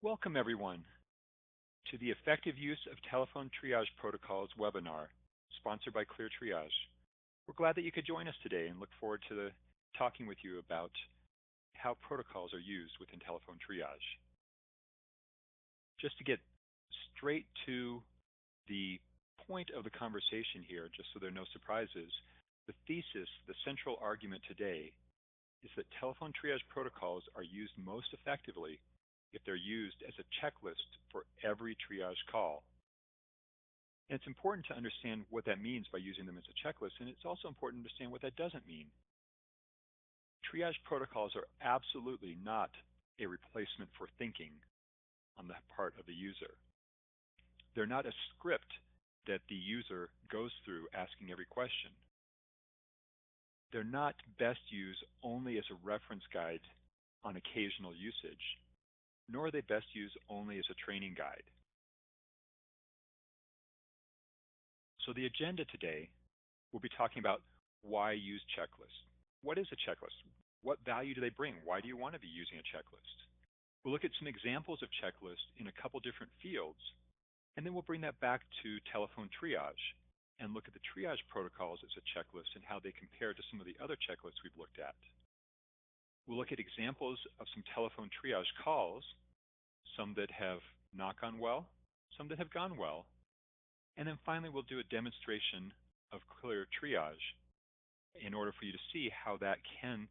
Welcome everyone to the Effective Use of Telephone Triage Protocols webinar sponsored by ClearTriage. We're glad that you could join us today and look forward to talking with you about how protocols are used within telephone triage. Just to get straight to the point of the conversation here, just so there are no surprises, the thesis, the central argument today, is that telephone triage protocols are used most effectively if they're used as a checklist for every triage call. And it's important to understand what that means by using them as a checklist, and it's also important to understand what that doesn't mean. Triage protocols are absolutely not a replacement for thinking on the part of the user. They're not a script that the user goes through asking every question. They're not best used only as a reference guide on occasional usage, nor are they best used only as a training guide. So the agenda today, we'll be talking about why use checklists. What is a checklist? What value do they bring? Why do you want to be using a checklist? We'll look at some examples of checklists in a couple different fields, and then we'll bring that back to telephone triage and look at the triage protocols as a checklist and how they compare to some of the other checklists we've looked at. We'll look at examples of some telephone triage calls, some that have not gone well, some that have gone well, and then finally we'll do a demonstration of ClearTriage in order for you to see how that can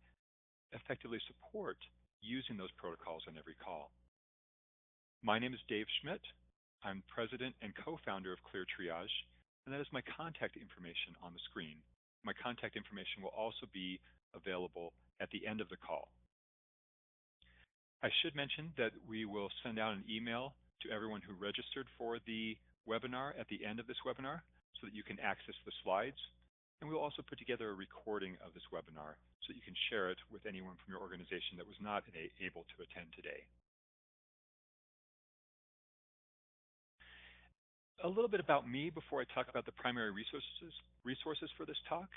effectively support using those protocols on every call. My name is Dave Schmitt. I'm president and co-founder of ClearTriage, and that is my contact information on the screen. My contact information will also be available at the end of the call. I should mention that we will send out an email to everyone who registered for the webinar at the end of this webinar so that you can access the slides. And we'll also put together a recording of this webinar so that you can share it with anyone from your organization that was not able to attend today. A little bit about me before I talk about the primary resources for this talk.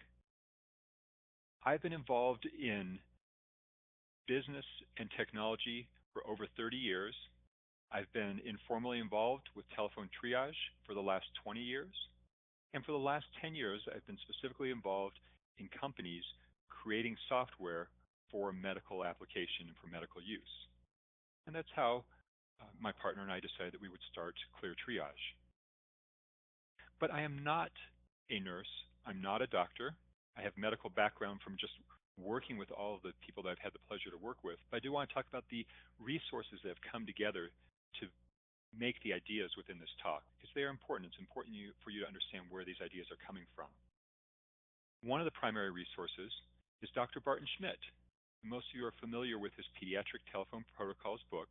I've been involved in business and technology for over 30 years. I've been informally involved with telephone triage for the last 20 years. And for the last 10 years, I've been specifically involved in companies creating software for medical application and for medical use. And that's how my partner and I decided that we would start ClearTriage. But I am not a nurse. I'm not a doctor. I have medical background from just working with all of the people that I've had the pleasure to work with. But I do want to talk about the resources that have come together to make the ideas within this talk, because they are important. It's important for you to understand where these ideas are coming from. One of the primary resources is Dr. Barton Schmitt. Most of you are familiar with his Pediatric Telephone Protocols book.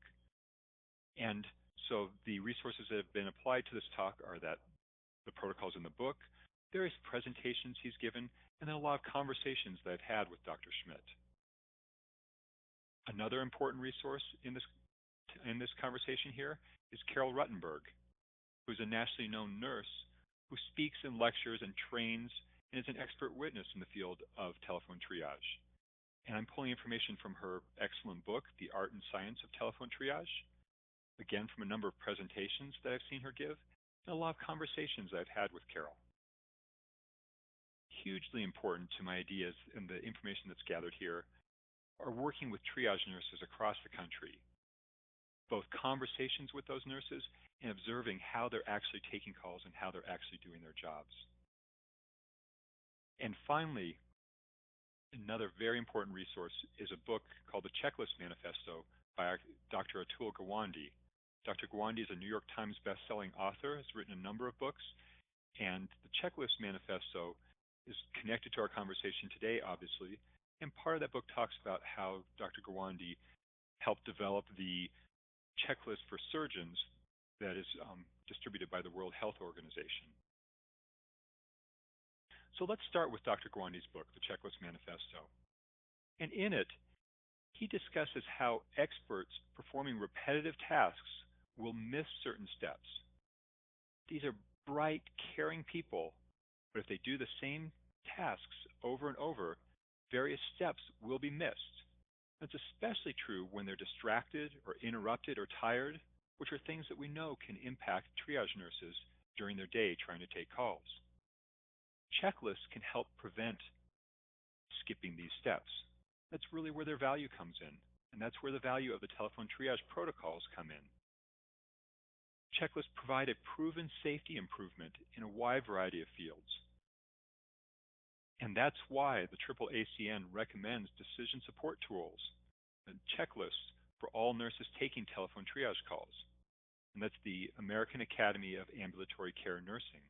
And so the resources that have been applied to this talk are that the protocols in the book, various presentations he's given, and then a lot of conversations that I've had with Dr. Schmitt. Another important resource in this conversation here is Carol Ruttenberg, who's a nationally known nurse who speaks and lectures and trains and is an expert witness in the field of telephone triage. And I'm pulling information from her excellent book, The Art and Science of Telephone Triage, again from a number of presentations that I've seen her give, and a lot of conversations I've had with Carol. Hugely important to my ideas and the information that's gathered here are working with triage nurses across the country, both conversations with those nurses and observing how they're actually taking calls and how they're actually doing their jobs. And finally, another very important resource is a book called The Checklist Manifesto by Dr. Atul Gawande. Dr. Gawande is a New York Times best-selling author, has written a number of books, and the Checklist Manifesto is connected to our conversation today, obviously, and part of that book talks about how Dr. Gawande helped develop the checklist for surgeons that is distributed by the World Health Organization. So let's start with Dr. Gawande's book, The Checklist Manifesto. And in it, he discusses how experts performing repetitive tasks will miss certain steps. These are bright, caring people, but if they do the same tasks over and over, various steps will be missed. That's especially true when they're distracted or interrupted or tired which are things that we know can impact triage nurses during their day trying to take calls. Checklists can help prevent skipping these steps. That's really where their value comes in, and that's where the value of the telephone triage protocols come in. Checklists provide a proven safety improvement in a wide variety of fields. And that's why the AAACN recommends decision support tools and checklists for all nurses taking telephone triage calls. And that's the American Academy of Ambulatory Care Nursing.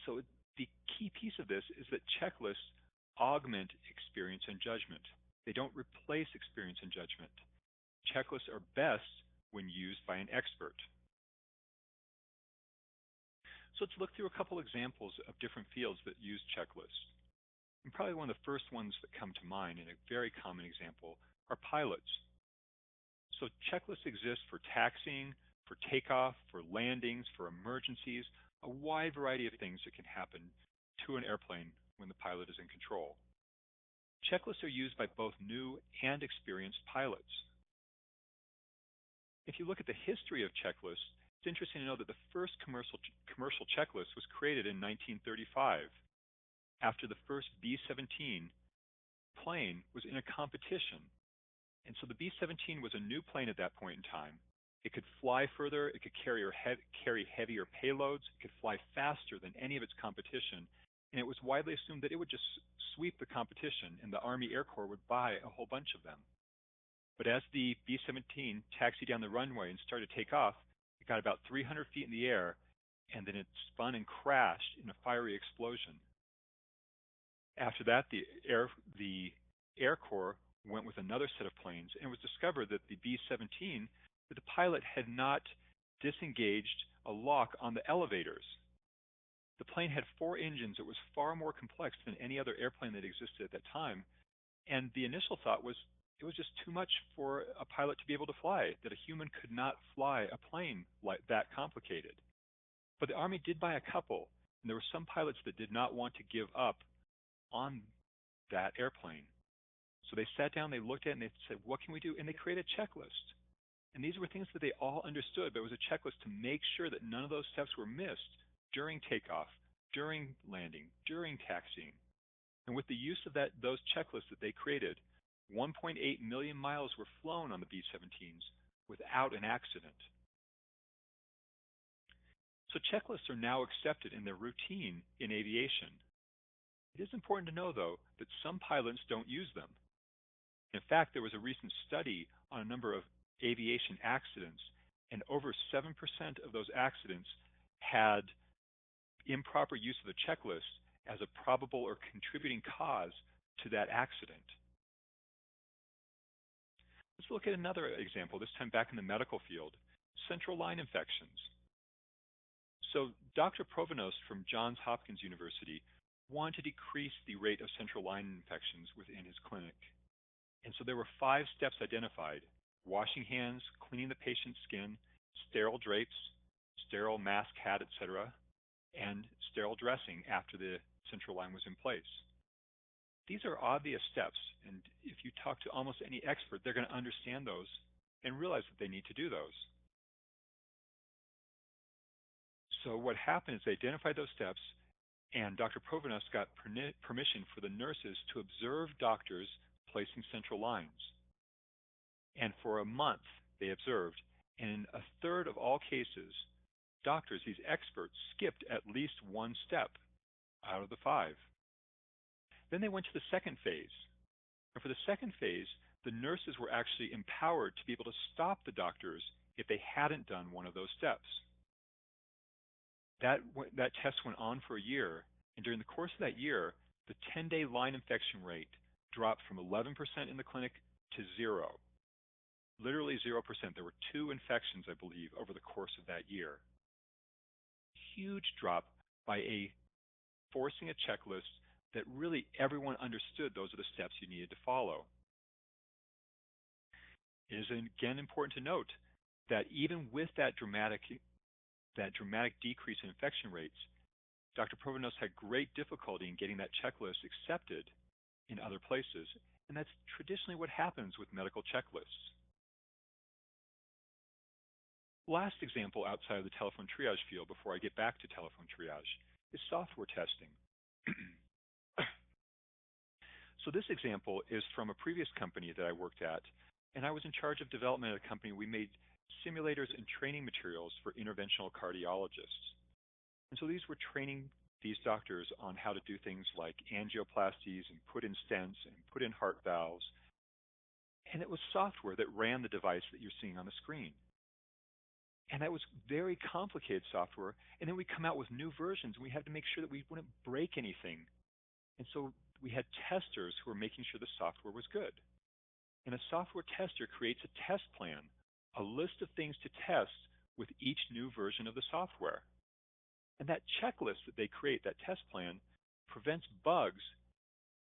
So the key piece of this is that checklists augment experience and judgment. They don't replace experience and judgment. Checklists are best when used by an expert. So let's look through a couple examples of different fields that use checklists. And probably one of the first ones that come to mind, and a very common example, are pilots. So checklists exist for taxiing, for takeoff, for landings, for emergencies, a wide variety of things that can happen to an airplane when the pilot is in control. Checklists are used by both new and experienced pilots. If you look at the history of checklists, it's interesting to know that the first commercial checklist was created in 1935 after the first B-17 plane was in a competition. And so the B-17 was a new plane at that point in time. It could fly further, it could carry heavier payloads, it could fly faster than any of its competition, and it was widely assumed that it would just sweep the competition and the Army Air Corps would buy a whole bunch of them. But as the B-17 taxied down the runway and started to take off, it got about 300 feet in the air, and then it spun and crashed in a fiery explosion. After that, the Air Corps went with another set of planes, and it was discovered that the B-17, that the pilot had not disengaged a lock on the elevators. The plane had 4 engines. It was far more complex than any other airplane that existed at that time, and the initial thought was it was just too much for a pilot to be able to fly, that a human could not fly a plane like that complicated. But the Army did buy a couple, and there were some pilots that did not want to give up on that airplane. So they sat down, they looked at it, and they said, what can we do? And they created a checklist. And these were things that they all understood, but it was a checklist to make sure that none of those steps were missed during takeoff, during landing, during taxiing. And with the use of those checklists that they created, 1.8 million miles were flown on the B-17s without an accident. So checklists are now accepted in their routine in aviation. It is important to know, though, that some pilots don't use them. In fact, there was a recent study on a number of aviation accidents, and over 7% of those accidents had improper use of the checklist as a probable or contributing cause to that accident. Let's look at another example, this time back in the medical field, central line infections. So Dr. Provenos from Johns Hopkins University wanted to decrease the rate of central line infections within his clinic. And so there were 5 steps identified: washing hands, cleaning the patient's skin, sterile drapes, sterile mask, hat, etc., and sterile dressing after the central line was in place. These are obvious steps, and if you talk to almost any expert, they're going to understand those and realize that they need to do those. So what happened is they identified those steps, and Dr. Provenos got permission for the nurses to observe doctors placing central lines. And for a month, they observed, and in a third of all cases, doctors, these experts, skipped at least one step out of the 5. Then they went to the second phase. And for the second phase, the nurses were actually empowered to be able to stop the doctors if they hadn't done one of those steps. That test went on for a year, and during the course of that year, the 10-day line infection rate dropped from 11% in the clinic to 0. Literally 0%. There were 2 infections, I believe, over the course of that year. Huge drop by forcing a checklist that really everyone understood those are the steps you needed to follow. It is again important to note that even with that dramatic decrease in infection rates, Dr. Provenos had great difficulty in getting that checklist accepted in other places, and that's traditionally what happens with medical checklists. Last example outside of the telephone triage field before I get back to telephone triage is software testing. So this example is from a previous company that I worked at, and I was in charge of development at a company. We made simulators and training materials for interventional cardiologists. And so these were training these doctors on how to do things like angioplasties and put in stents and put in heart valves. And it was software that ran the device that you're seeing on the screen. And that was very complicated software. And then we come out with new versions, and we had to make sure that we wouldn't break anything. And so we had testers who were making sure the software was good. And a software tester creates a test plan, a list of things to test with each new version of the software. And that checklist that they create, that test plan, prevents bugs,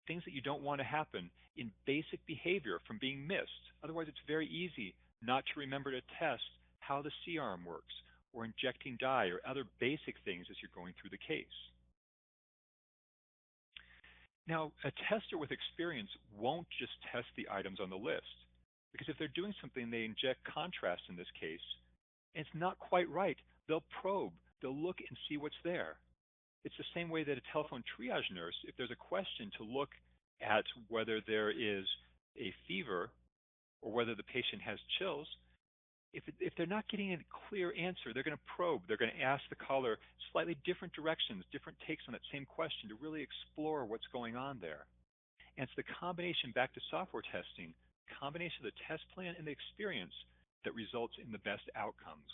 things that you don't want to happen in basic behavior from being missed. Otherwise, it's very easy not to remember to test how the C-arm works or injecting dye or other basic things as you're going through the case. Now, a tester with experience won't just test the items on the list, because if they're doing something, they inject contrast in this case, and it's not quite right, they'll probe, they'll look and see what's there. It's the same way that a telephone triage nurse, if there's a question to look at whether there is a fever or whether the patient has chills, if they're not getting a clear answer, they're going to probe. They're going to ask the caller slightly different directions, different takes on that same question to really explore what's going on there. And it's the combination, back to software testing, combination of the test plan and the experience that results in the best outcomes.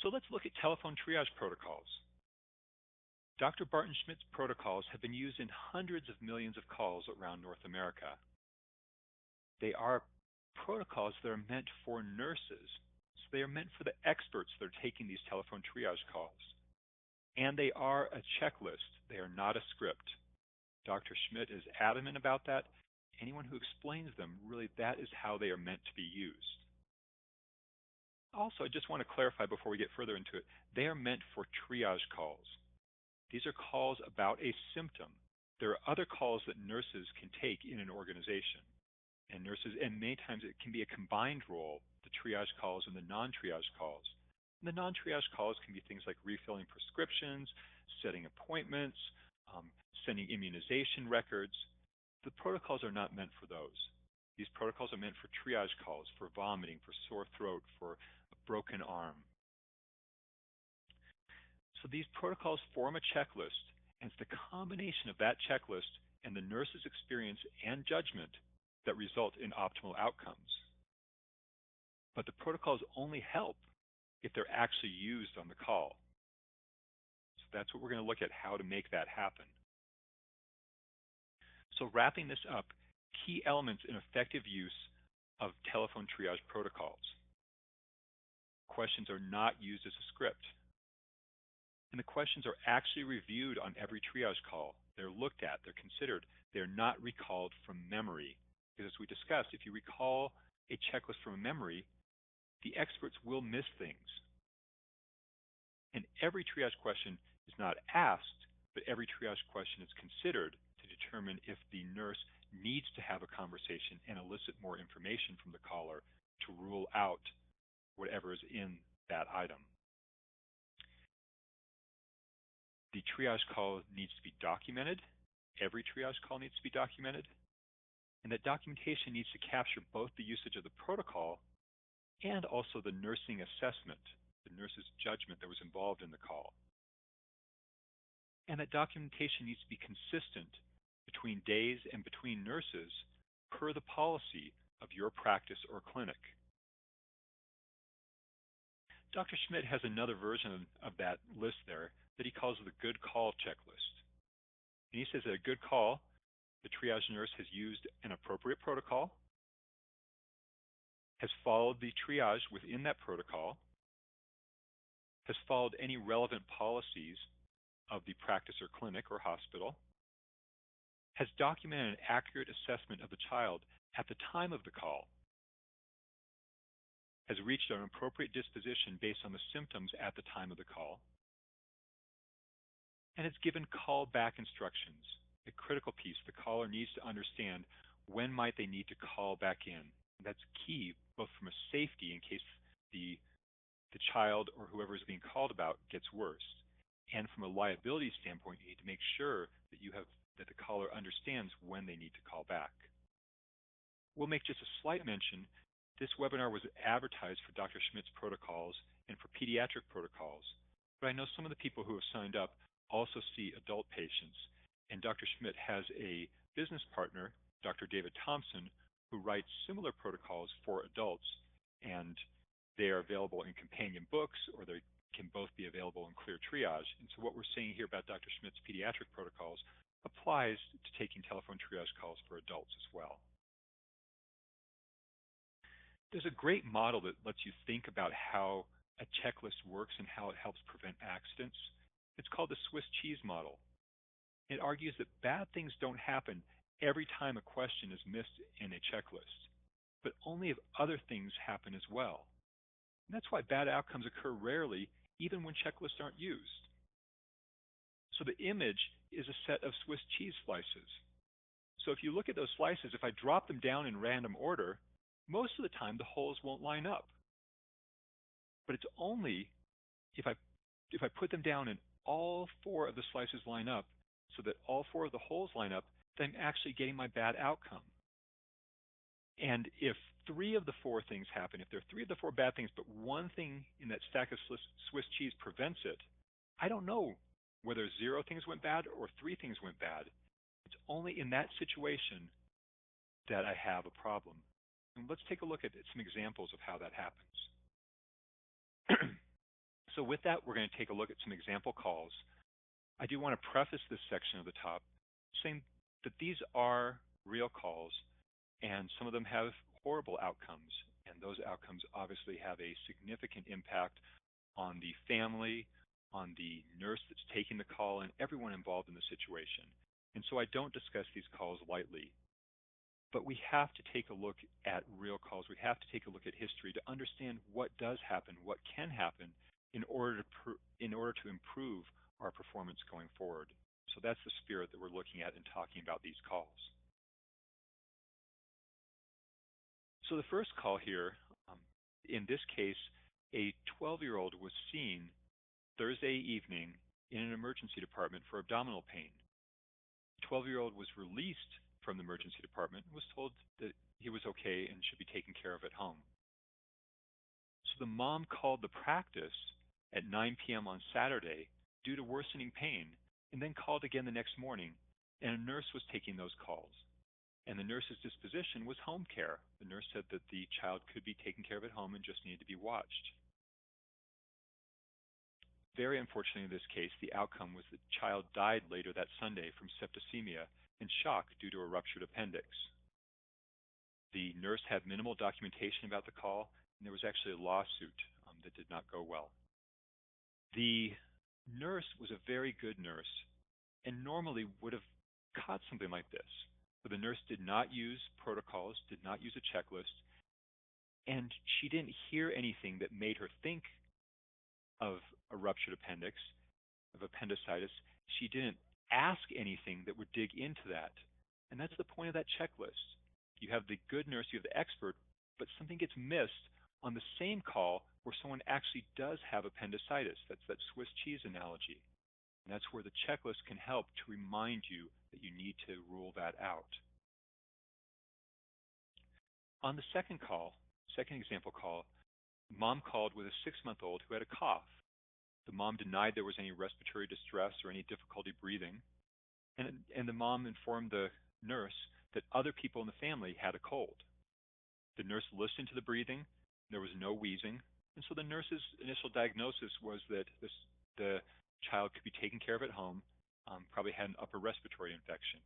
So let's look at telephone triage protocols. Dr. Barton Schmitt's protocols have been used in hundreds of millions of calls around North America. They are protocols that are meant for nurses. So they are meant for the experts that are taking these telephone triage calls. And they are a checklist. They are not a script. Dr. Schmitt is adamant about that. Anyone who explains them, really, that is how they are meant to be used. Also, I just want to clarify before we get further into it, they are meant for triage calls. These are calls about a symptom. There are other calls that nurses can take in an organization. And many times it can be a combined role, the triage calls and the non-triage calls. And the non-triage calls can be things like refilling prescriptions, setting appointments, sending immunization records. The protocols are not meant for those. These protocols are meant for triage calls, for vomiting, for sore throat, for a broken arm. So these protocols form a checklist, and it's the combination of that checklist and the nurse's experience and judgment that result in optimal outcomes. But the protocols only help if they're actually used on the call. So that's what we're going to look at, how to make that happen. So wrapping this up, key elements in effective use of telephone triage protocols. Questions are not used as a script. And the questions are actually reviewed on every triage call. They're looked at, they're considered. They're not recalled from memory. Because as we discussed, if you recall a checklist from memory, the experts will miss things. And every triage question is not asked, but every triage question is considered to determine if the nurse needs to have a conversation and elicit more information from the caller to rule out whatever is in that item. The triage call needs to be documented. Every triage call needs to be documented. And that documentation needs to capture both the usage of the protocol and also the nursing assessment, the nurse's judgment that was involved in the call. And that documentation needs to be consistent between days and between nurses per the policy of your practice or clinic. Dr. Schmitt has another version of that list there that he calls the good call checklist. And he says that a good call, the triage nurse has used an appropriate protocol, has followed the triage within that protocol, has followed any relevant policies of the practice or clinic or hospital, has documented an accurate assessment of the child at the time of the call, has reached an appropriate disposition based on the symptoms at the time of the call, and has given call-back instructions. A critical piece, the caller needs to understand when might they need to call back in. That's key, both from a safety in case the child or whoever is being called about gets worse, and from a liability standpoint, you need to make sure that the caller understands when they need to call back. We'll make just a slight mention. This webinar was advertised for Dr. Schmitt's protocols and for pediatric protocols, but I know some of the people who have signed up also see adult patients, and Dr. Schmitt has a business partner, Dr. David Thompson, who writes similar protocols for adults, and they are available in companion books, or they can both be available in ClearTriage. And so what we're saying here about Dr. Schmitt's pediatric protocols applies to taking telephone triage calls for adults as well. There's a great model that lets you think about how a checklist works and how it helps prevent accidents. It's called the Swiss cheese model. It argues that bad things don't happen every time a question is missed in a checklist, but only if other things happen as well. And that's why bad outcomes occur rarely, even when checklists aren't used. So the image is a set of Swiss cheese slices. So if you look at those slices, if I drop them down in random order, most of the time the holes won't line up. But it's only if I put them down and all 4 of the slices line up so that all 4 of the holes line up, then I'm actually getting my bad outcome. And if 3 of the 4 things happen, if there are 3 of the 4 bad things, but one thing in that stack of Swiss cheese prevents it, I don't know whether 0 things went bad or 3 things went bad. It's only in that situation that I have a problem. And let's take a look at some examples of how that happens. So with that, we're going to take a look at some example calls. I do want to preface this section of the top saying that these are real calls, and some of them have horrible outcomes, and those outcomes obviously have a significant impact on the family, on the nurse that's taking the call, and everyone involved in the situation. And so I don't discuss these calls lightly. But we have to take a look at real calls. We have to take a look at history to understand what does happen, what can happen, in order to improve our performance going forward. So that's the spirit that we're looking at in talking about these calls. So the first call here, in this case, a 12-year-old was seen Thursday evening in an emergency department for abdominal pain. The 12-year-old was released from the emergency department and was told that he was okay and should be taken care of at home. So the mom called the practice at 9 p.m. on Saturday due to worsening pain, and then called again the next morning, and a nurse was taking those calls. And the nurse's disposition was home care. The nurse said that the child could be taken care of at home and just needed to be watched. Very unfortunately in this case, the outcome was the child died later that Sunday from septicemia and shock due to a ruptured appendix. The nurse had minimal documentation about the call, and there was actually a lawsuit that did not go well. The nurse was a very good nurse and normally would have caught something like this. But the nurse did not use protocols, did not use a checklist, and she didn't hear anything that made her think of a ruptured appendix, of appendicitis. She didn't ask anything that would dig into that. And that's the point of that checklist. You have the good nurse, you have the expert, but something gets missed on the same call where someone actually does have appendicitis. That's that Swiss cheese analogy. And that's where the checklist can help to remind you that you need to rule that out. On the second example call, mom called with a 6-month-old who had a cough. The mom denied there was any respiratory distress or any difficulty breathing, and the mom informed the nurse that other people in the family had a cold. The nurse listened to the breathing. There was no wheezing, and so the nurse's initial diagnosis was that the child could be taken care of at home, probably had an upper respiratory infection.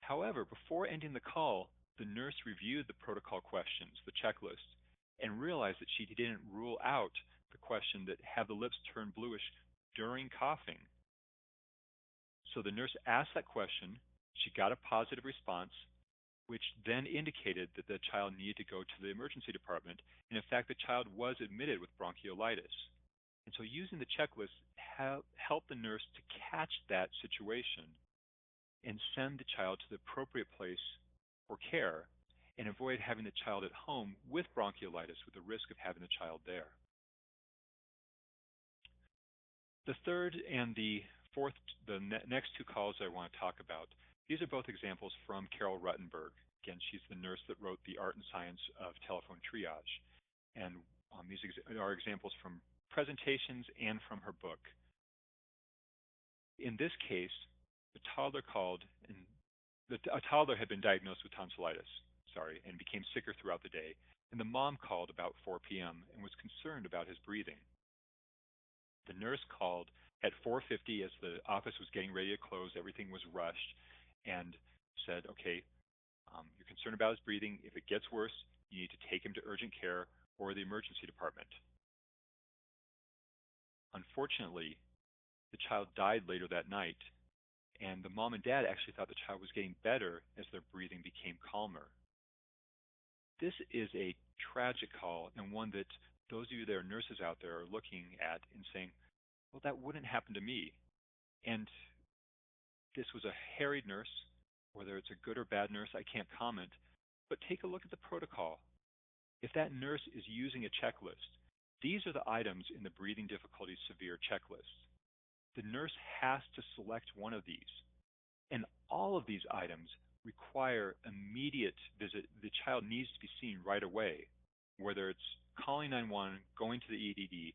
However, before ending the call, the nurse reviewed the protocol questions, the checklist, and realized that she didn't rule out the question that have the lips turn bluish during coughing. So the nurse asked that question. She got a positive response, which then indicated that the child needed to go to the emergency department. And in fact, the child was admitted with bronchiolitis. And so using the checklist helped the nurse to catch that situation and send the child to the appropriate place or care and avoid having the child at home with bronchiolitis with the risk of having the child there. The third and the fourth, next two calls I want to talk about, these are both examples from Carol Ruttenberg. Again, she's the nurse that wrote The Art and Science of Telephone Triage. And these are examples from presentations and from her book. In this case, the toddler called, and a toddler had been diagnosed with tonsillitis, and became sicker throughout the day. And the mom called about 4 p.m. and was concerned about his breathing. The nurse called at 4:50 as the office was getting ready to close. Everything was rushed, and said, "Okay, you're concerned about his breathing. If it gets worse, you need to take him to urgent care or the emergency department." Unfortunately, the child died later that night, and the mom and dad actually thought the child was getting better as their breathing became calmer. This is a tragic call, and one that those of you that are nurses out there are looking at and saying, well, that wouldn't happen to me. And this was a harried nurse. Whether it's a good or bad nurse, I can't comment. But take a look at the protocol. If that nurse is using a checklist, these are the items in the breathing difficulty severe checklist. The nurse has to select one of these. And all of these items require immediate visit. The child needs to be seen right away, whether it's calling 911, going to the EDD,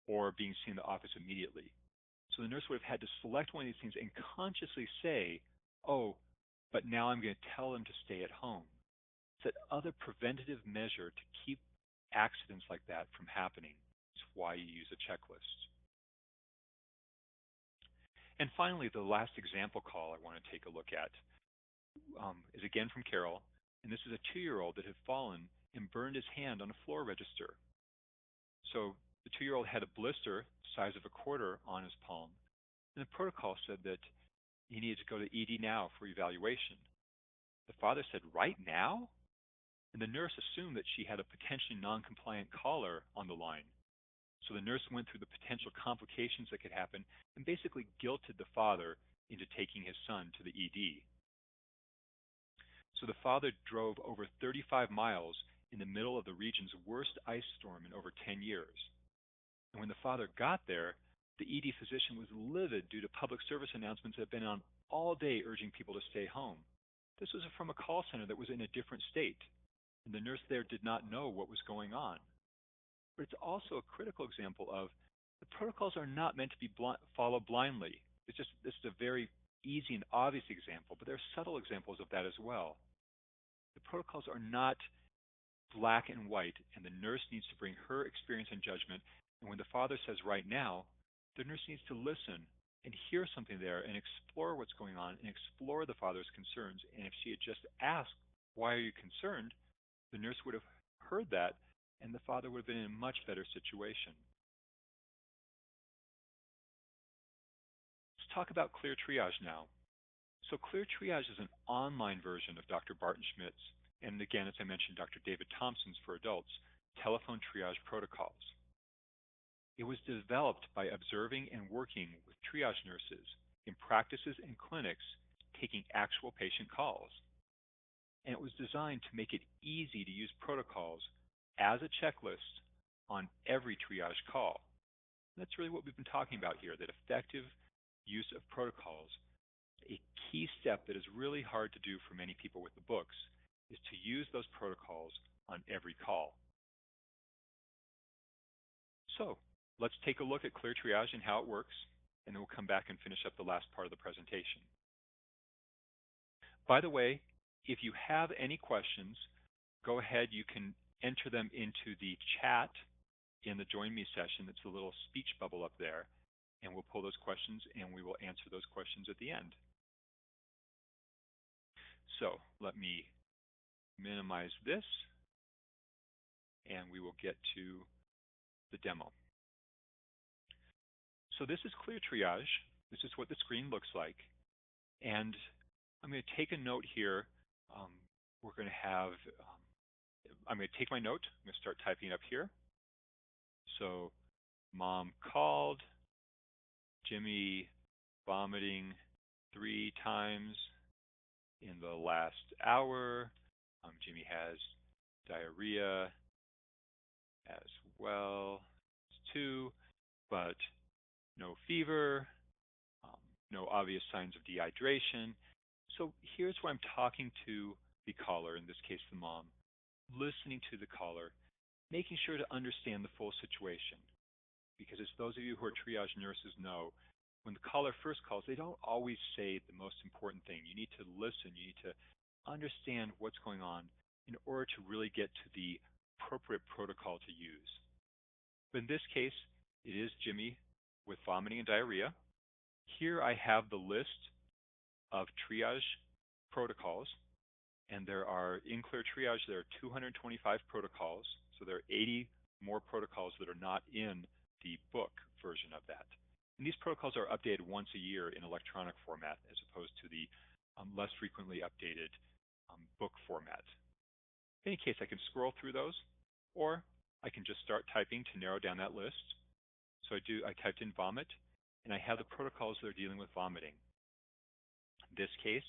or being seen in the office immediately. So the nurse would have had to select one of these things and consciously say, oh, but now I'm going to tell them to stay at home. It's that other preventative measure to keep accidents like that from happening. It's why you use a checklist. And finally, the last example call I want to take a look at is again from Carol, and this is a 2-year-old that had fallen and burned his hand on a floor register. So the 2-year-old had a blister the size of a quarter on his palm, and the protocol said that he needed to go to ED now for evaluation. The father said, right now? And the nurse assumed that she had a potentially non-compliant caller on the line. So the nurse went through the potential complications that could happen and basically guilted the father into taking his son to the ED. So the father drove over 35 miles in the middle of the region's worst ice storm in over 10 years. And when the father got there, the ED physician was livid due to public service announcements that had been on all day urging people to stay home. This was from a call center that was in a different state, and the nurse there did not know what was going on. But it's also a critical example of the protocols are not meant to be followed blindly. This is a very easy and obvious example, but there are subtle examples of that as well. The protocols are not black and white, and the nurse needs to bring her experience and judgment. And when the father says right now, the nurse needs to listen and hear something there and explore what's going on and explore the father's concerns. And if she had just asked, why are you concerned? The nurse would have heard that, and the father would have been in a much better situation. Let's talk about ClearTriage now. So ClearTriage is an online version of Dr. Barton Schmitt's, and again, as I mentioned, Dr. David Thompson's for adults, telephone triage protocols. It was developed by observing and working with triage nurses in practices and clinics taking actual patient calls. And it was designed to make it easy to use protocols as a checklist on every triage call. And that's really what we've been talking about here, that effective use of protocols. A key step that is really hard to do for many people with the books is to use those protocols on every call. So let's take a look at ClearTriage and how it works, and then we'll come back and finish up the last part of the presentation. By the way, if you have any questions, go ahead. You can enter them into the chat in the Join Me session. It's a little speech bubble up there, and we'll pull those questions, and we will answer those questions at the end. So let me minimize this, and we will get to the demo. So this is ClearTriage. This is what the screen looks like. And I'm going to take a note here. We're going to have, I'm going to take my note. I'm going to start typing up here. So mom called, Jimmy vomiting 3 times, in the last hour. Jimmy has diarrhea as well, too, but no fever, um, no obvious signs of dehydration. So here's where I'm talking to the caller, in this case the mom, listening to the caller, making sure to understand the full situation. Because as those of you who are triage nurses know, when the caller first calls, they don't always say the most important thing. You need to listen, you need to understand what's going on in order to really get to the appropriate protocol to use. But in this case, it is Jimmy with vomiting and diarrhea. Here I have the list of triage protocols, and there are, in ClearTriage, there are 225 protocols, so there are 80 more protocols that are not in the book version of that. And these protocols are updated once a year in electronic format as opposed to the less frequently updated book format. In any case, I can scroll through those, or I can just start typing to narrow down that list. So I typed in vomit, and I have the protocols that are dealing with vomiting. In this case,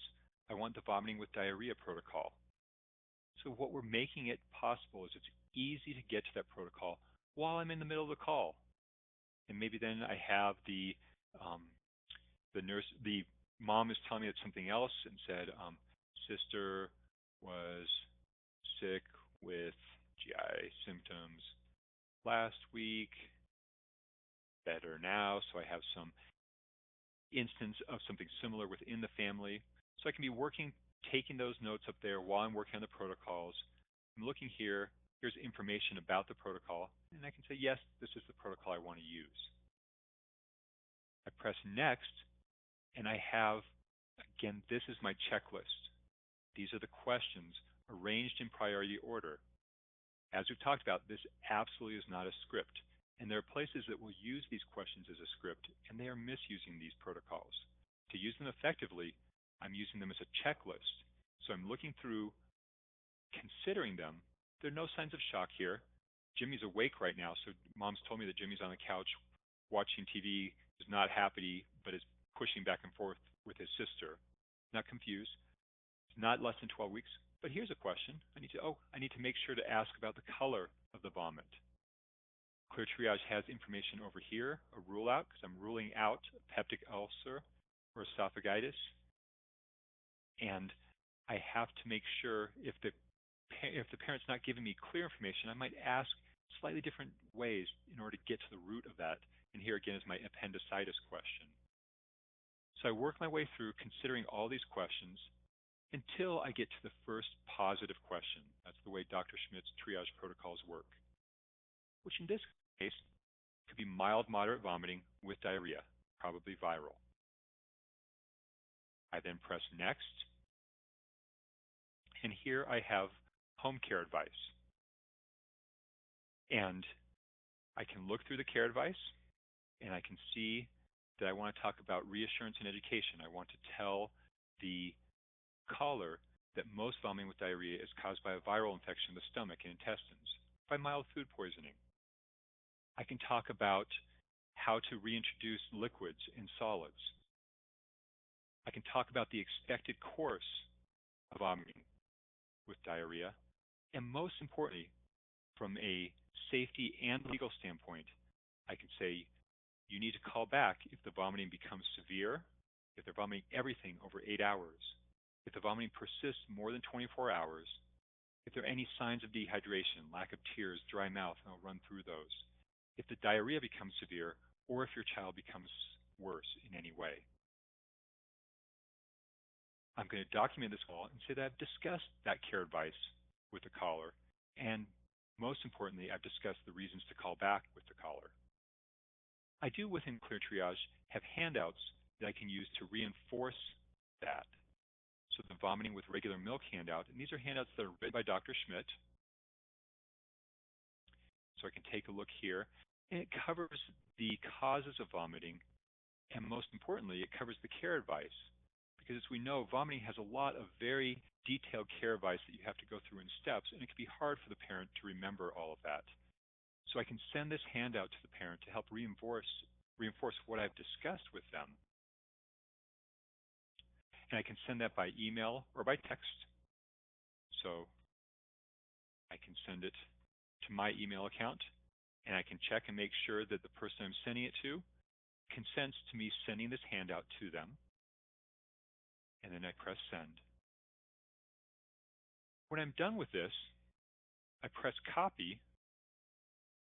I want the vomiting with diarrhea protocol. So what we're making it possible is it's easy to get to that protocol while I'm in the middle of the call. And maybe then I have the mom is telling me it's something else and said, sister was sick with GI symptoms last week, better now. So I have some instance of something similar within the family. So I can be taking those notes up there while I'm working on the protocols. I'm looking here, here's information about the protocol, and I can say, yes, this is the protocol I want to use. I press next, and I have, again, this is my checklist. These are the questions arranged in priority order. As we've talked about, this absolutely is not a script. And there are places that will use these questions as a script, and they are misusing these protocols. To use them effectively, I'm using them as a checklist. So I'm looking through, considering them. There are no signs of shock here. Jimmy's awake right now, so mom's told me that Jimmy's on the couch watching TV, is not happy, but is pushing back and forth with his sister. Not confused. It's not less than 12 weeks. But here's a question. I need to make sure to ask about the color of the vomit. ClearTriage has information over here, a rule out, because I'm ruling out a peptic ulcer or esophagitis. And I have to make sure if the parent's not giving me clear information, I might ask slightly different ways in order to get to the root of that. And here again is my appendicitis question. So I work my way through considering all these questions until I get to the first positive question. That's the way Dr. Schmitt's triage protocols work, which in this case could be mild, moderate vomiting with diarrhea, probably viral. I then press next, and here I have home care advice. And I can look through the care advice, and I can see that I want to talk about reassurance and education. I want to tell the caller that most vomiting with diarrhea is caused by a viral infection of the stomach and intestines, by mild food poisoning. I can talk about how to reintroduce liquids and solids. I can talk about the expected course of vomiting with diarrhea. And most importantly, from a safety and legal standpoint, I can say you need to call back if the vomiting becomes severe, if they're vomiting everything over 8 hours, if the vomiting persists more than 24 hours, if there are any signs of dehydration, lack of tears, dry mouth, and I'll run through those, if the diarrhea becomes severe, or if your child becomes worse in any way. I'm going to document this call and say that I've discussed that care advice with the caller, and most importantly, I've discussed the reasons to call back with the caller. I do within ClearTriage have handouts that I can use to reinforce that. So the vomiting with regular milk handout, and these are handouts that are written by Dr. Schmitt. So I can take a look here, and it covers the causes of vomiting, and most importantly, it covers the care advice. Because as we know, vomiting has a lot of very detailed care advice that you have to go through in steps, and it can be hard for the parent to remember all of that. So I can send this handout to the parent to help reinforce what I've discussed with them. and I can send that by email or by text. So I can send it to my email account, and I can check and make sure that the person I'm sending it to consents to me sending this handout to them, and then I press send. When I'm done with this, I press copy,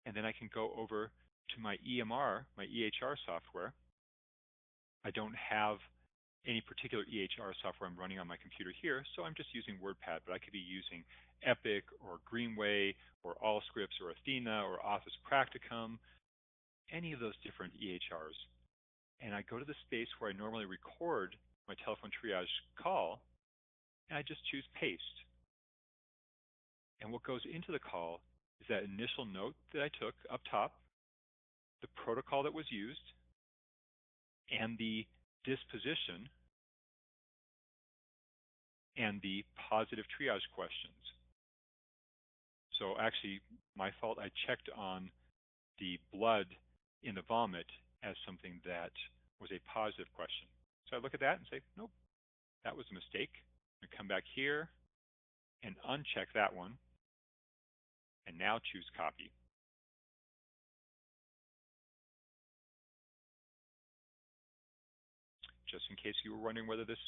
and then I can go over to my EMR, my EHR software. I don't have any particular EHR software I'm running on my computer here, so I'm just using WordPad, but I could be using Epic or Greenway or Allscripts or Athena or Office Practicum, any of those different EHRs. And I go to the space where I normally record my telephone triage call, and I just choose paste. And what goes into the call is that initial note that I took up top, the protocol that was used, and the disposition and the positive triage questions. So actually, my fault, I checked on the blood in the vomit as something that was a positive question. So I look at that and say, nope, that was a mistake. I come back here and uncheck that one, and now choose copy. Just in case you were wondering whether this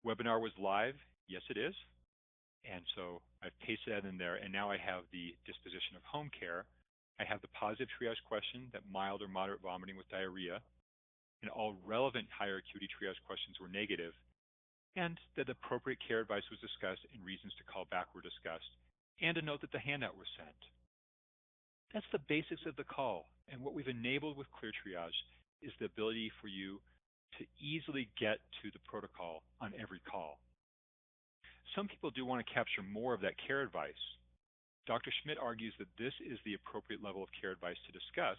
webinar was live, yes it is. And so I've pasted that in there, and now I have the disposition of home care. I have the positive triage question, that mild or moderate vomiting with diarrhea, and all relevant higher acuity triage questions were negative, and that appropriate care advice was discussed and reasons to call back were discussed, and a note that the handout was sent. That's the basics of the call, and what we've enabled with ClearTriage is the ability for you to easily get to the protocol on every call. Some people do want to capture more of that care advice. Dr. Schmitt argues that this is the appropriate level of care advice to discuss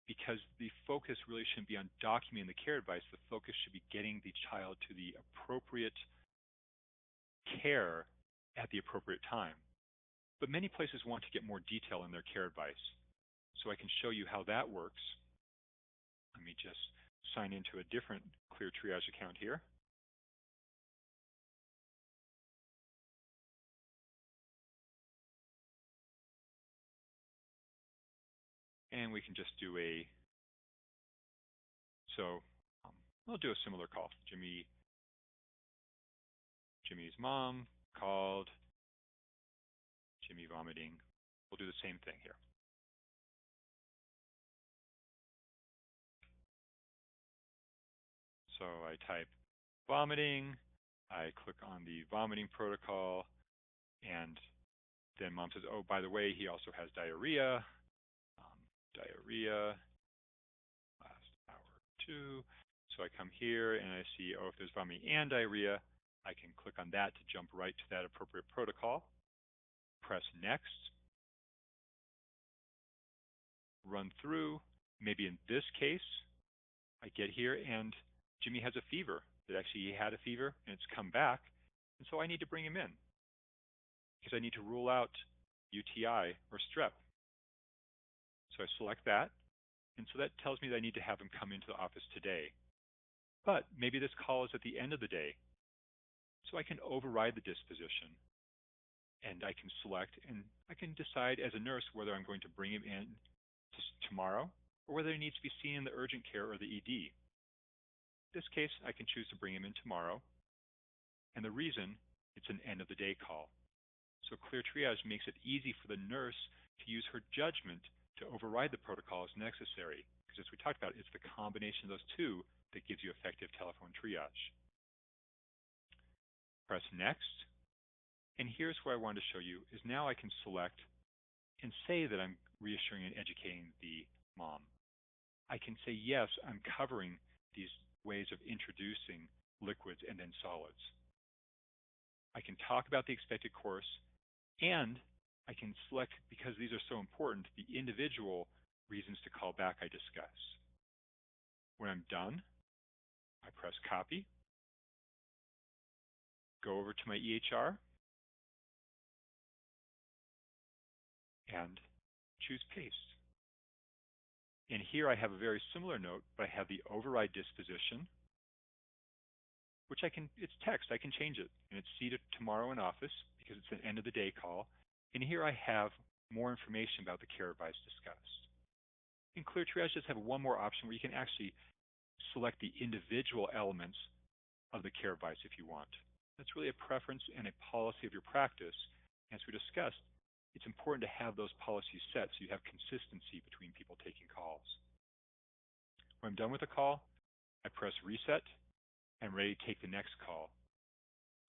because the focus really shouldn't be on documenting the care advice. The focus should be getting the child to the appropriate care at the appropriate time. But many places want to get more detail in their care advice. So I can show you how that works. Let me just sign into a different ClearTriage account here. And we can just do we'll do a similar call. Jimmy's mom called, Jimmy vomiting. We'll do the same thing here. So I type vomiting, I click on the vomiting protocol, and then mom says, oh, by the way, he also has diarrhea. Diarrhea, last hour two. So I come here and I see, oh, if there's vomiting and diarrhea, I can click on that to jump right to that appropriate protocol. Press next. Run through. Maybe in this case, I get here and Jimmy has a fever. That actually he had a fever and it's come back. And so I need to bring him in because I need to rule out UTI or strep. So I select that. And so that tells me that I need to have him come into the office today. But maybe this call is at the end of the day. So I can override the disposition. And I can select and I can decide as a nurse whether I'm going to bring him in tomorrow or whether he needs to be seen in the urgent care or the ED. In this case, I can choose to bring him in tomorrow. And the reason, it's an end of the day call. So ClearTriage makes it easy for the nurse to use her judgment to override the protocol as necessary. Because as we talked about, it's the combination of those two that gives you effective telephone triage. Press next. And here's where I wanted to show you is now I can select and say that I'm reassuring and educating the mom. I can say, yes, I'm covering these ways of introducing liquids and then solids. I can talk about the expected course, and I can select, because these are so important, the individual reasons to call back I discuss. When I'm done, I press copy, go over to my EHR, and choose paste. And here I have a very similar note, but I have the override disposition, which it's text, I can change it, and it's see to tomorrow in office because it's an end of the day call. And here I have more information about the care advice discussed. And ClearTriage does have one more option where you can actually select the individual elements of the care advice if you want. That's really a preference and a policy of your practice. As we discussed, it's important to have those policies set so you have consistency between people taking calls. When I'm done with a call, I press reset. I'm ready to take the next call.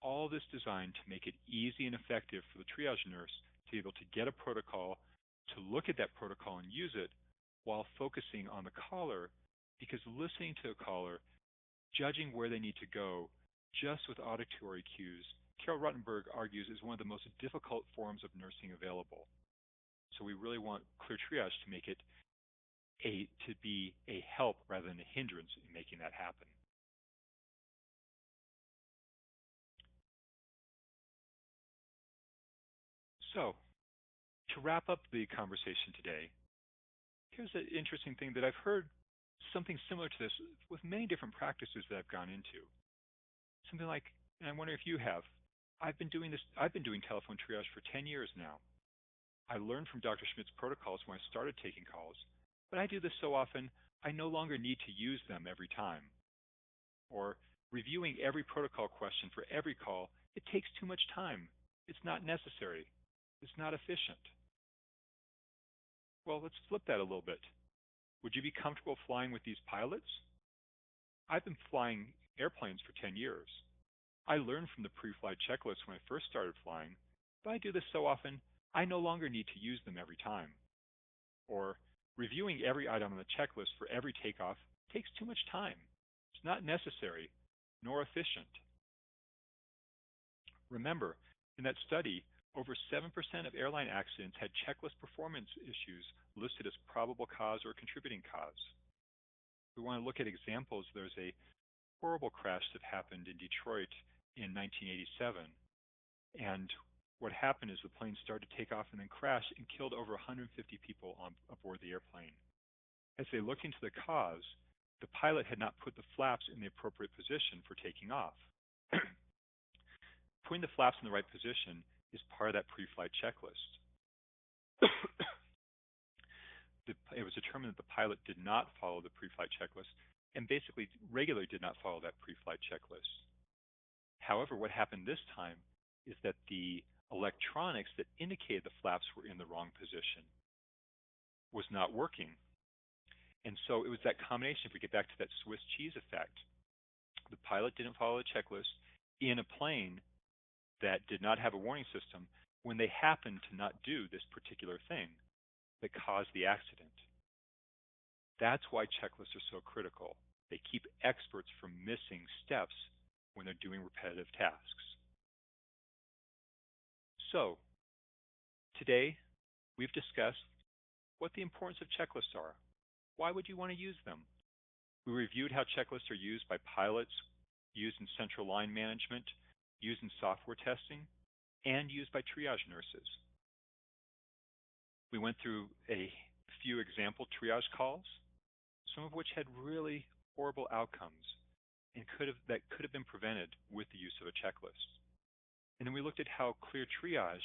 All this designed to make it easy and effective for the triage nurse to be able to get a protocol, to look at that protocol and use it while focusing on the caller, because listening to a caller, judging where they need to go just with auditory cues, Carol Rottenberg argues is one of the most difficult forms of nursing available. So we really want ClearTriage to make it to be a help rather than a hindrance in making that happen. So, to wrap up the conversation today, here's an interesting thing that I've heard something similar to this with many different practices that I've gone into. Something like, and I wonder if you have, I've been doing telephone triage for 10 years now. I learned from Dr. Schmitt's protocols when I started taking calls, but I do this so often, I no longer need to use them every time. Or reviewing every protocol question for every call, it takes too much time. It's not necessary. It's not efficient. Well, let's flip that a little bit. Would you be comfortable flying with these pilots? I've been flying airplanes for 10 years. I learned from the pre-flight checklist when I first started flying, but I do this so often, I no longer need to use them every time. Or reviewing every item on the checklist for every takeoff takes too much time. It's not necessary, nor efficient. Remember, in that study, over 7% of airline accidents had checklist performance issues listed as probable cause or contributing cause. We want to look at examples. There's a horrible crash that happened in Detroit in 1987. And what happened is the plane started to take off and then crashed and killed over 150 people aboard the airplane. As they looked into the cause, the pilot had not put the flaps in the appropriate position for taking off. Putting the flaps in the right position is part of that pre-flight checklist. It was determined that the pilot did not follow the pre-flight checklist and basically regularly did not follow that pre-flight checklist. However, what happened this time is that the electronics that indicated the flaps were in the wrong position was not working. And so it was that combination, if we get back to that Swiss cheese effect, the pilot didn't follow the checklist in a plane that did not have a warning system when they happened to not do this particular thing that caused the accident. That's why checklists are so critical. They keep experts from missing steps when they're doing repetitive tasks. So, today we've discussed what the importance of checklists are. Why would you want to use them? We reviewed how checklists are used by pilots, used in central line management, used in software testing, and used by triage nurses. We went through a few example triage calls, some of which had really horrible outcomes and that could have been prevented with the use of a checklist. And then we looked at how ClearTriage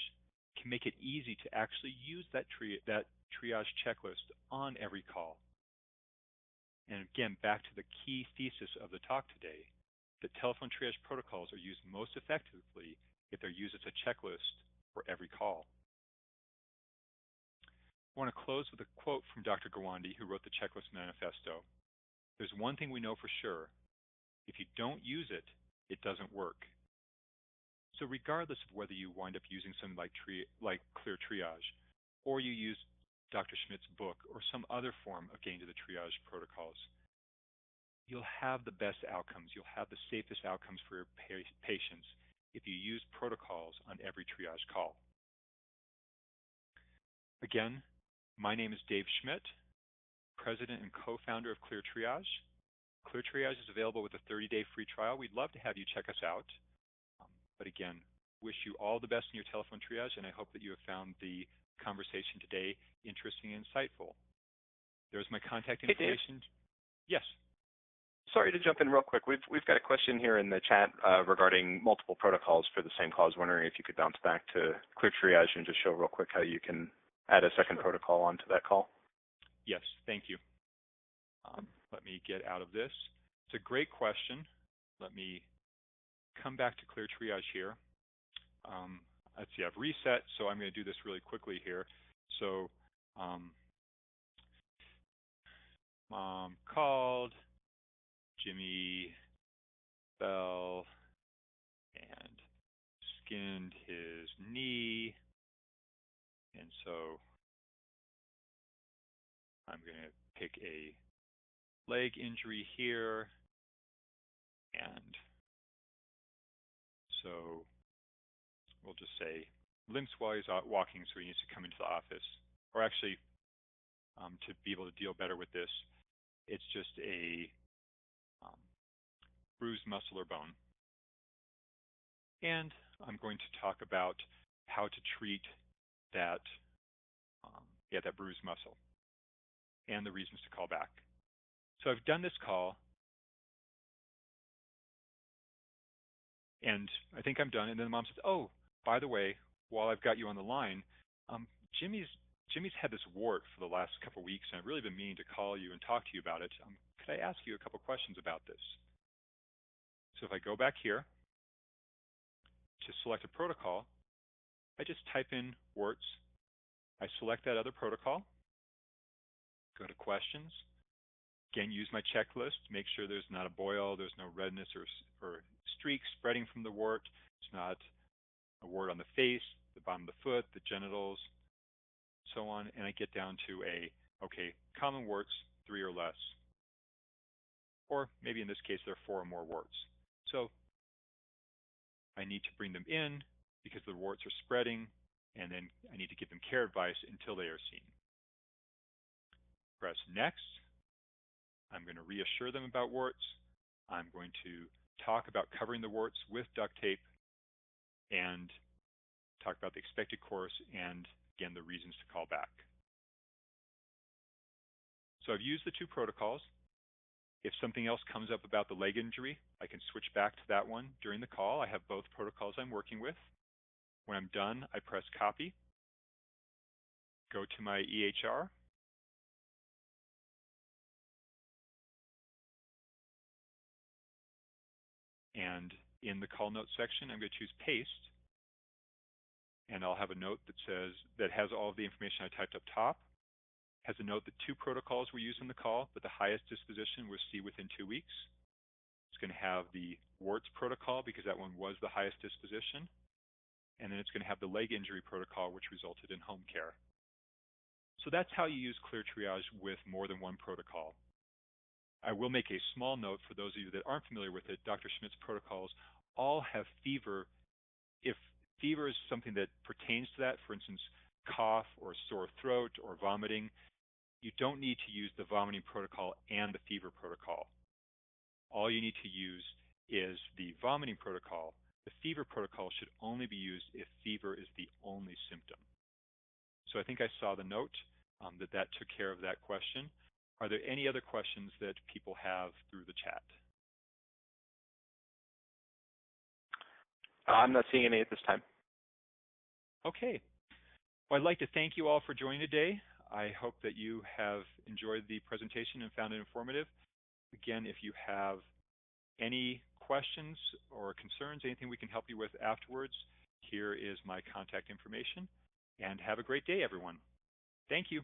can make it easy to actually use that triage checklist on every call. And again, back to the key thesis of the talk today, that telephone triage protocols are used most effectively if they're used as a checklist for every call. I want to close with a quote from Dr. Gawande, who wrote the Checklist Manifesto. There's one thing we know for sure. If you don't use it, it doesn't work. So regardless of whether you wind up using something like ClearTriage, or you use Dr. Schmitt's book or some other form of getting to the triage protocols, you'll have the best outcomes. You'll have the safest outcomes for your patients if you use protocols on every triage call. Again, my name is Dave Schmitt, President and co-founder of ClearTriage. ClearTriage is available with a 30-day free trial. We'd love to have you check us out. But again, wish you all the best in your telephone triage, and I hope that you have found the conversation today interesting and insightful. There's my contact information. Hey, Dave. Yes. Sorry to jump in real quick. We've got a question here in the chat regarding multiple protocols for the same call. I was wondering if you could bounce back to ClearTriage and just show real quick how you can add a second protocol onto that call. Yes, thank you. Let me get out of this. It's a great question. Let me come back to ClearTriage here. Let's see, I've reset, so I'm going to do this really quickly here. So, mom called, Jimmy fell and skinned his knee, and so I'm going to pick a leg injury here, and so we'll just say limps while he's out walking, so he needs to come into the office. Or actually, to be able to deal better with this, it's just a bruised muscle or bone. And I'm going to talk about how to treat that, that bruised muscle and the reasons to call back. So I've done this call, and I think I'm done. And then the mom says, "Oh, by the way, while I've got you on the line, Jimmy's had this wart for the last couple of weeks, and I've really been meaning to call you and talk to you about it. Could I ask you a couple questions about this?" So if I go back here to select a protocol, I just type in warts. I select that other protocol, go to questions, again, use my checklist, make sure there's not a boil, there's no redness or streaks spreading from the wart, it's not a wart on the face, the bottom of the foot, the genitals, so on, and I get down to common warts, 3 or less. Or maybe in this case, there are 4 or more warts. So I need to bring them in because the warts are spreading, and then I need to give them care advice until they are seen. Press next. I'm going to reassure them about warts. I'm going to talk about covering the warts with duct tape and talk about the expected course and, again, the reasons to call back. So I've used the 2 protocols. If something else comes up about the leg injury, I can switch back to that one during the call. I have both protocols I'm working with. When I'm done, I press copy, go to my EHR, and in the call notes section, I'm going to choose paste, and I'll have a note that has all of the information I typed up top, has a note that 2 protocols were used in the call, but the highest disposition was see within 2 weeks. It's going to have the warts protocol because that one was the highest disposition, and then it's going to have the leg injury protocol, which resulted in home care. So that's how you use ClearTriage with more than one protocol. I will make a small note for those of you that aren't familiar with it. Dr. Schmitt's protocols all have fever. If fever is something that pertains to that, for instance, cough or sore throat or vomiting, you don't need to use the vomiting protocol and the fever protocol. All you need to use is the vomiting protocol. The fever protocol should only be used if fever is the only symptom. So I think I saw the note that took care of that question. Are there any other questions that people have through the chat? I'm not seeing any at this time. Okay. Well, I'd like to thank you all for joining today. I hope that you have enjoyed the presentation and found it informative. Again, if you have any questions or concerns, anything we can help you with afterwards, here is my contact information. And have a great day, everyone. Thank you.